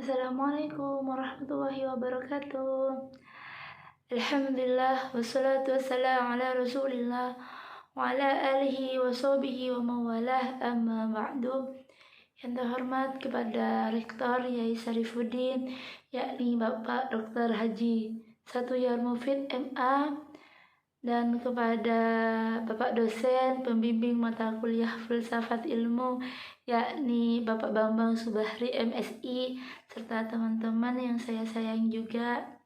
Assalamualaikum warahmatullahi wabarakatuh. Alhamdulillah wassalatu wassalamu ala Rasulillah wa ala alihi wa sahbihi wa mawalah, amma ba'du. Yang terhormat kepada Rektor Yai Syarifuddin, yakni Bapak Dr. Haji Satuyar Mufid MA, dan kepada Bapak dosen pembimbing mata kuliah Filsafat Ilmu, yakni Bapak Bambang Subahri MSI, serta teman-teman yang saya sayang juga.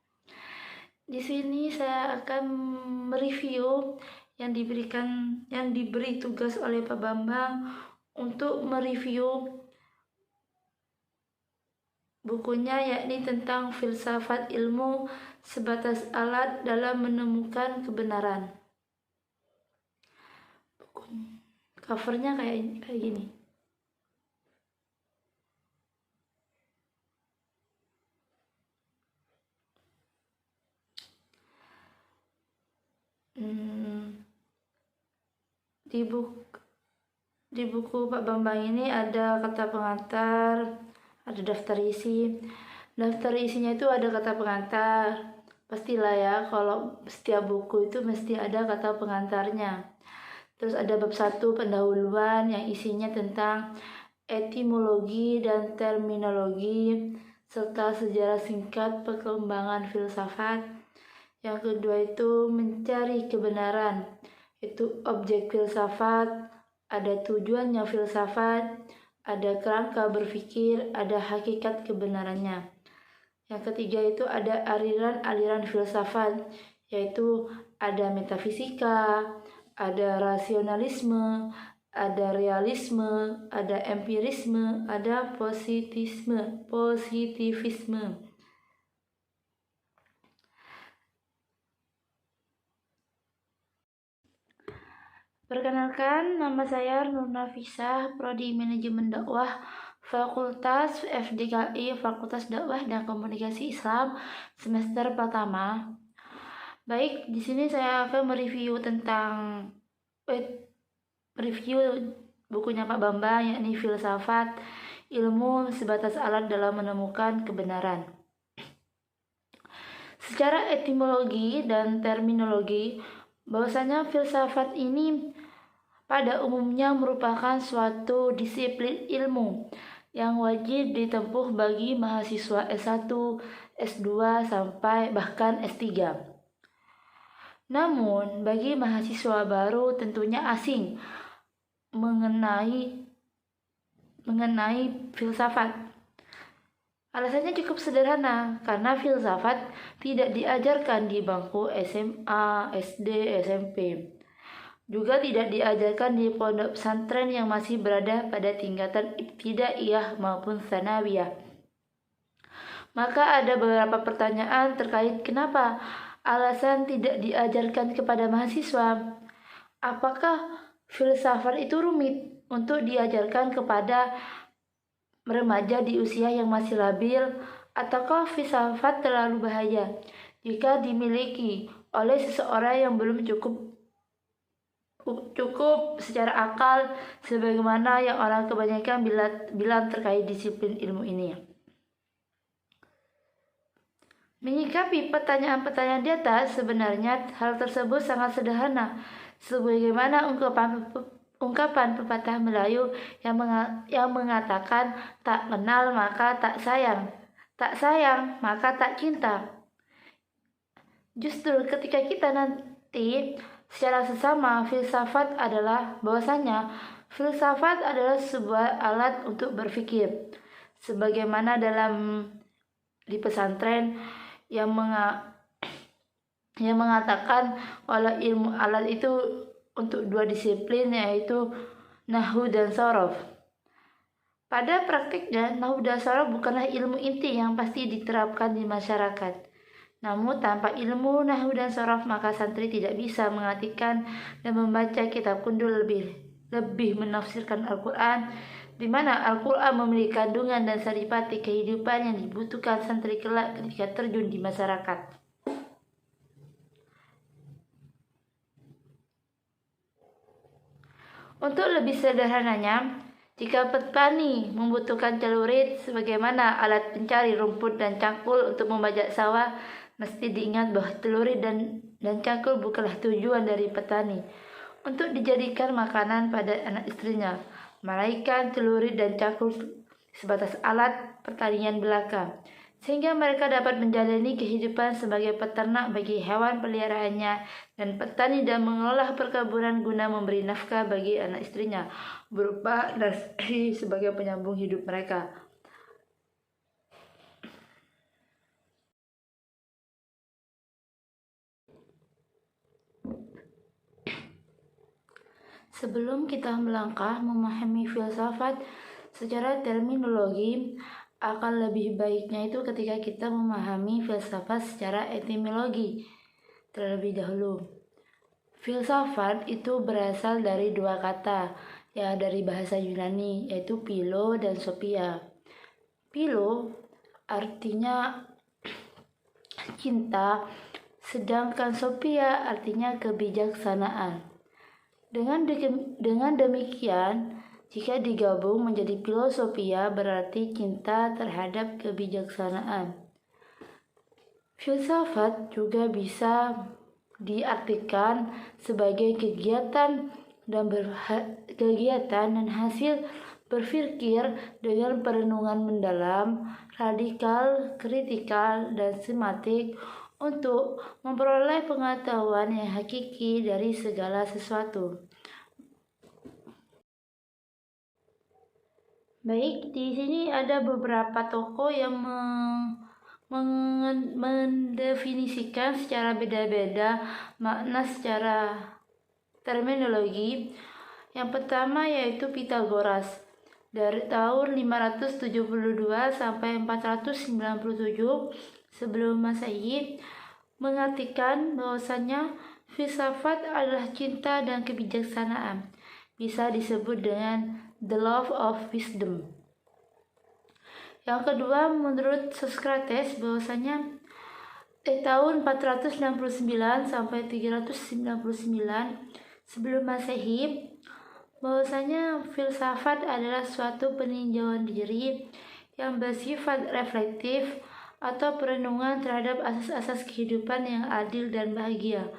Di sini saya akan mereview yang diberi tugas oleh Pak Bambang untuk mereview bukunya, yakni tentang filsafat ilmu sebatas alat dalam menemukan kebenaran. Covernya kayak gini. Di buku Pak Bambang ini ada kata pengantar, ada daftar isi. Daftar isinya itu ada kata pengantar. Pastilah ya, kalau setiap buku itu mesti ada kata pengantarnya. Terus ada bab 1 pendahuluan yang isinya tentang etimologi dan terminologi serta sejarah singkat perkembangan filsafat. Yang kedua itu mencari kebenaran, itu objek filsafat, ada tujuannya filsafat, ada kerangka berpikir, ada hakikat kebenarannya. Yang ketiga itu ada aliran-aliran filsafat, yaitu ada metafisika, ada rasionalisme, ada realisme, ada empirisme, ada positivisme. Perkenalkan, nama saya Nur Nafisah, Prodi Manajemen Dakwah, Fakultas FDKI, Fakultas Dakwah dan Komunikasi Islam, semester pertama. Baik, di sini saya akan mereview bukunya Pak Bambang, yakni Filsafat Ilmu Sebatas Alat dalam Menemukan Kebenaran. Secara etimologi dan terminologi, bahwasanya filsafat ini pada umumnya merupakan suatu disiplin ilmu yang wajib ditempuh bagi mahasiswa S1, S2 sampai bahkan S3. Namun bagi mahasiswa baru tentunya asing mengenai filsafat. Alasannya cukup sederhana, karena filsafat tidak diajarkan di bangku SMA, SD, SMP. Juga tidak diajarkan di pondok pesantren yang masih berada pada tingkatan ibtidaiyah maupun tsanawiyah. Maka ada beberapa pertanyaan terkait kenapa alasan tidak diajarkan kepada mahasiswa. Apakah filsafat itu rumit untuk diajarkan kepada remaja di usia yang masih labil, ataukah filsafat terlalu bahaya jika dimiliki oleh seseorang yang belum cukup secara akal, sebagaimana yang orang kebanyakan bilang terkait disiplin ilmu ini. Menyikapi pertanyaan-pertanyaan di atas, sebenarnya hal tersebut sangat sederhana, sebagaimana ungkapan pepatah Melayu yang mengatakan tak kenal maka tak sayang maka tak cinta. Justru ketika kita nanti secara sesama filsafat adalah bahwasanya filsafat adalah sebuah alat untuk berpikir, sebagaimana di pesantren yang mengatakan kalau ilmu alat itu untuk 2 disiplin, yaitu nahwu dan shorof. Pada praktiknya, nahwu dan shorof bukanlah ilmu inti yang pasti diterapkan di masyarakat. Namun tanpa ilmu nahwu dan shorof, maka santri tidak bisa mengartikan dan membaca kitab kundul lebih menafsirkan Al-Quran, di mana Al-Quran memiliki kandungan dan saripati kehidupan yang dibutuhkan santri kelak ketika terjun di masyarakat. Untuk lebih sederhananya, Jika petani membutuhkan celurit sebagaimana alat pencari rumput dan cangkul untuk membajak sawah, mesti diingat bahwa celurit dan cangkul bukanlah tujuan dari petani untuk dijadikan makanan pada anak istrinya, melainkan celurit dan cangkul sebatas alat pertanian belaka, sehingga mereka dapat menjalani kehidupan sebagai peternak bagi hewan peliharaannya dan petani dan mengelola perkebunan guna memberi nafkah bagi anak istrinya berupa nasi sebagai penyambung hidup mereka. Sebelum kita melangkah memahami filsafat secara terminologi, akan lebih baiknya itu ketika kita memahami filsafat secara etimologi terlebih dahulu. Filsafat itu berasal dari dua kata, ya dari bahasa Yunani, yaitu philo dan sophia. Philo artinya cinta, sedangkan sophia artinya kebijaksanaan. Dengan demikian, jika digabung menjadi filosofia berarti cinta terhadap kebijaksanaan. Filsafat juga bisa diartikan sebagai kegiatan dan hasil berpikir dengan perenungan mendalam, radikal, kritikal, dan sistematik untuk memperoleh pengetahuan yang hakiki dari segala sesuatu. Baik, di sini ada beberapa tokoh yang mendefinisikan secara beda-beda makna secara terminologi. Yang pertama yaitu Pythagoras. Dari tahun 572 sampai 497 sebelum Masehi, mengartikan bahwasanya filsafat adalah cinta dan kebijaksanaan. Bisa disebut dengan the love of wisdom. Yang kedua, menurut Socrates bahwasanya tahun 469 sampai 399 sebelum Masehi, bahwasanya filsafat adalah suatu peninjauan diri yang bersifat reflektif atau perenungan terhadap asas-asas kehidupan yang adil dan bahagia.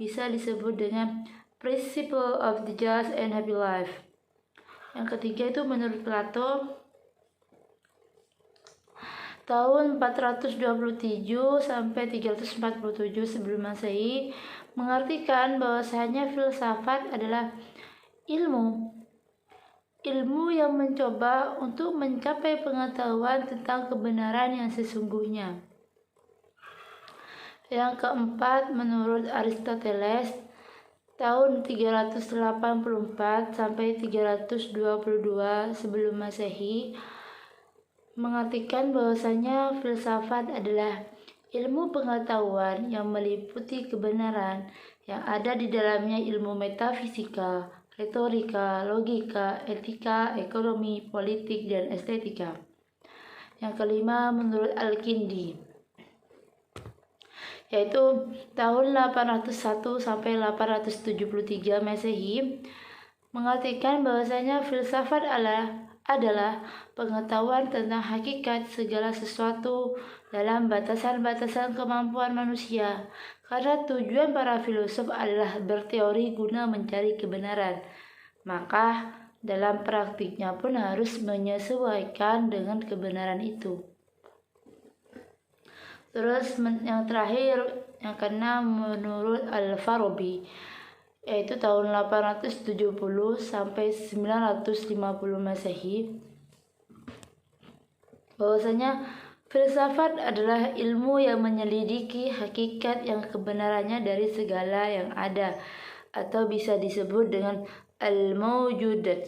Bisa disebut dengan principle of the just and happy life. Yang ketiga itu menurut Plato, tahun 427 sampai 347 sebelum Masehi, mengartikan bahwasanya filsafat adalah ilmu yang mencoba untuk mencapai pengetahuan tentang kebenaran yang sesungguhnya. Yang keempat, menurut Aristoteles, tahun 384 sampai 322 sebelum Masehi, mengartikan bahwasanya filsafat adalah ilmu pengetahuan yang meliputi kebenaran yang ada di dalamnya ilmu metafisika, retorika, logika, etika, ekonomi, politik, dan estetika. Yang kelima, menurut Al-Kindi, yaitu tahun 801 sampai 873 Masehi, mengartikan bahwasanya filsafat adalah pengetahuan tentang hakikat segala sesuatu dalam batasan-batasan kemampuan manusia, karena tujuan para filosof adalah berteori guna mencari kebenaran, maka dalam praktiknya pun harus menyesuaikan dengan kebenaran itu. Terus yang terakhir, yang keenam, menurut Al-Farabi, yaitu tahun 870 sampai 950 Masehi, bahwasanya filsafat adalah ilmu yang menyelidiki hakikat yang kebenarannya dari segala yang ada, atau bisa disebut dengan al-mawjud.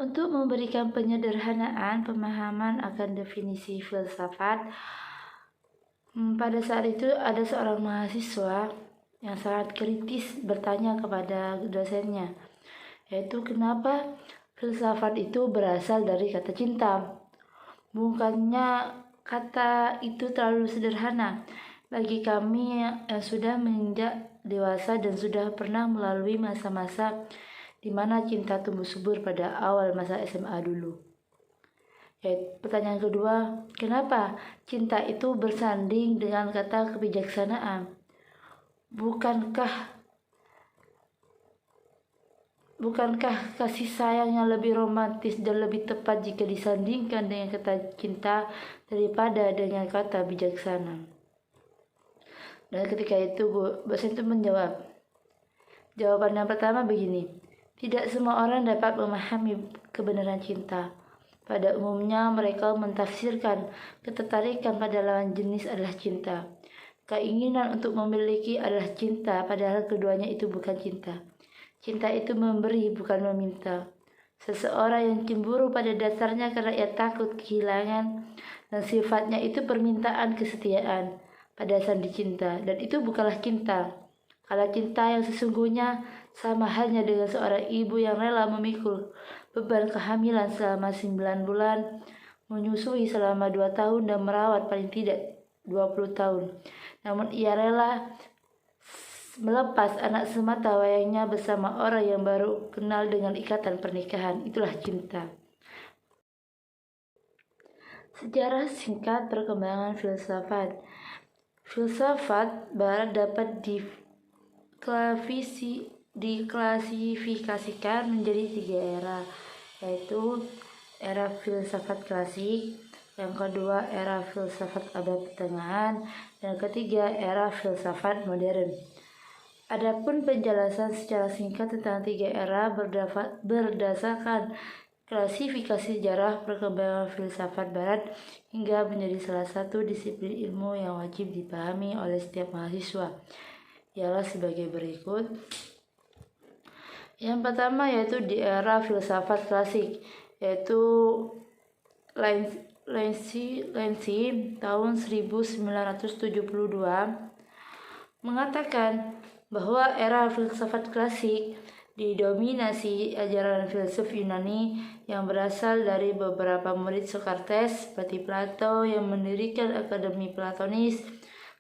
Untuk memberikan penyederhanaan pemahaman akan definisi filsafat, pada saat itu ada seorang mahasiswa yang sangat kritis bertanya kepada dosennya, yaitu kenapa filsafat itu berasal dari kata cinta. Bukannya kata itu terlalu sederhana bagi kami yang sudah menginjak dewasa dan sudah pernah melalui masa-masa di mana cinta tumbuh subur pada awal masa SMA dulu. Pertanyaan kedua, kenapa cinta itu bersanding dengan kata kebijaksanaan? Bukankah kasih sayang yang lebih romantis dan lebih tepat jika disandingkan dengan kata cinta daripada dengan kata bijaksana? Dan ketika itu dosen itu menjawab. Jawaban yang pertama begini, tidak semua orang dapat memahami kebenaran cinta. Pada umumnya mereka mentafsirkan ketertarikan pada lawan jenis adalah cinta. Keinginan untuk memiliki adalah cinta, padahal keduanya itu bukan cinta. Cinta itu memberi, bukan meminta. Seseorang yang cemburu pada dasarnya karena ia takut kehilangan, dan sifatnya itu permintaan kesetiaan pada sang dicinta, dan itu bukanlah cinta. Kalau cinta yang sesungguhnya sama halnya dengan seorang ibu yang rela memikul beban kehamilan selama 9 bulan, menyusui selama 2 tahun dan merawat paling tidak 20 tahun. Namun ia rela melepas anak semata wayangnya bersama orang yang baru kenal dengan ikatan pernikahan. Itulah cinta. Sejarah singkat perkembangan filsafat. Filsafat barat dapat diklasifikasikan menjadi 3 era, yaitu era filsafat klasik, yang kedua era filsafat abad pertengahan, dan ketiga era filsafat modern. Adapun penjelasan secara singkat tentang 3 era berdasarkan klasifikasi sejarah perkembangan filsafat barat hingga menjadi salah satu disiplin ilmu yang wajib dipahami oleh setiap mahasiswa, ialah sebagai berikut. Yang pertama yaitu di era filsafat klasik, yaitu Lancy tahun 1972 mengatakan bahwa era filsafat klasik didominasi ajaran filsuf Yunani yang berasal dari beberapa murid Sokrates seperti Plato yang mendirikan Akademi Platonis,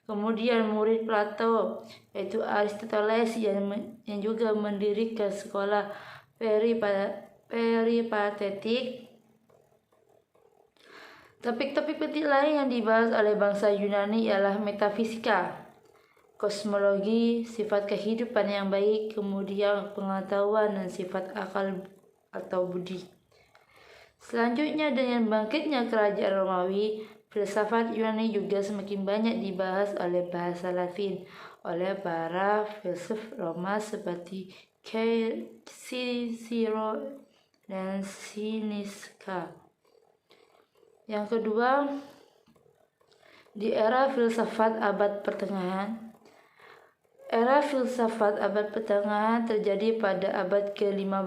kemudian murid Plato yaitu Aristoteles yang juga mendirikan sekolah peripatetik. Topik-topik penting lain yang dibahas oleh bangsa Yunani ialah metafisika, kosmologi, sifat kehidupan yang baik, kemudian pengetahuan dan sifat akal atau budi. Selanjutnya, dengan bangkitnya kerajaan Romawi, filsafat Yunani juga semakin banyak dibahas oleh bahasa Latin oleh para filsuf Roma seperti Cicero dan Seneca. Yang kedua, di era filsafat abad pertengahan. Era filsafat abad pertengahan terjadi pada abad ke-5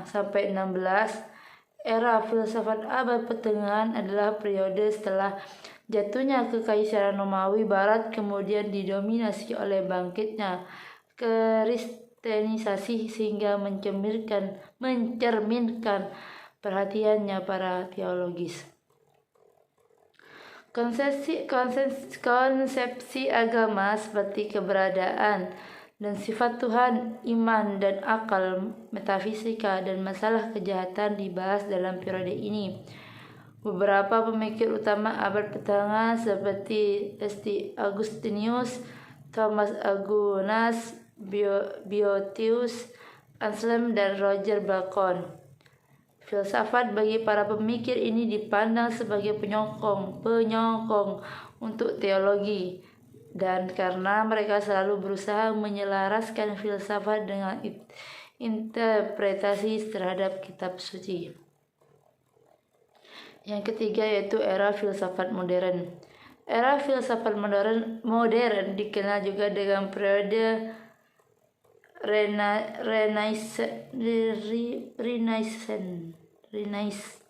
sampai 16. Era filsafat abad pertengahan adalah periode setelah jatuhnya kekaisaran Romawi Barat, kemudian didominasi oleh bangkitnya kristenisasi sehingga mencerminkan perhatiannya para teologis. Konsepsi agama seperti keberadaan dan sifat Tuhan, iman dan akal, metafisika dan masalah kejahatan dibahas dalam periode ini. Beberapa pemikir utama abad pertengahan seperti Augustinus, Thomas Aquinas, Boethius, Anselm dan Roger Bacon. Filsafat bagi para pemikir ini dipandang sebagai penyokong untuk teologi, dan karena mereka selalu berusaha menyelaraskan filsafat dengan interpretasi terhadap kitab suci. Yang ketiga yaitu era filsafat modern. Era filsafat modern dikenal juga dengan periode Renaissance,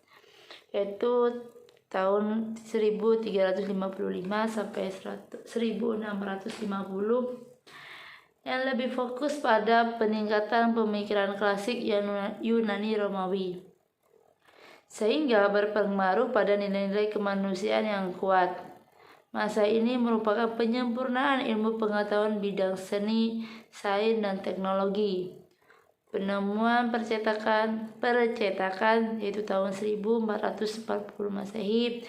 yaitu tahun 1355 sampai 1650, yang lebih fokus pada peningkatan pemikiran klasik Yunani Romawi, sehingga berpengaruh pada nilai-nilai kemanusiaan yang kuat. Masa ini merupakan penyempurnaan ilmu pengetahuan bidang seni, sains, dan teknologi. Penemuan percetakan yaitu tahun 1440 Masehi.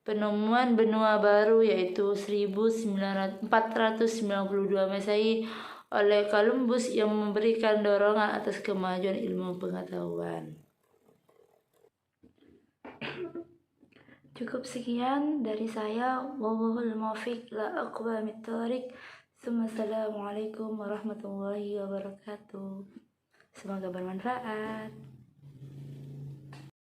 Penemuan benua baru yaitu 1492 Masehi oleh Columbus yang memberikan dorongan atas kemajuan ilmu pengetahuan. Cukup sekian dari saya. Wallahul muwaffiq la aqwa mit thariq. Assalamualaikum warahmatullahi wabarakatuh. Semoga bermanfaat.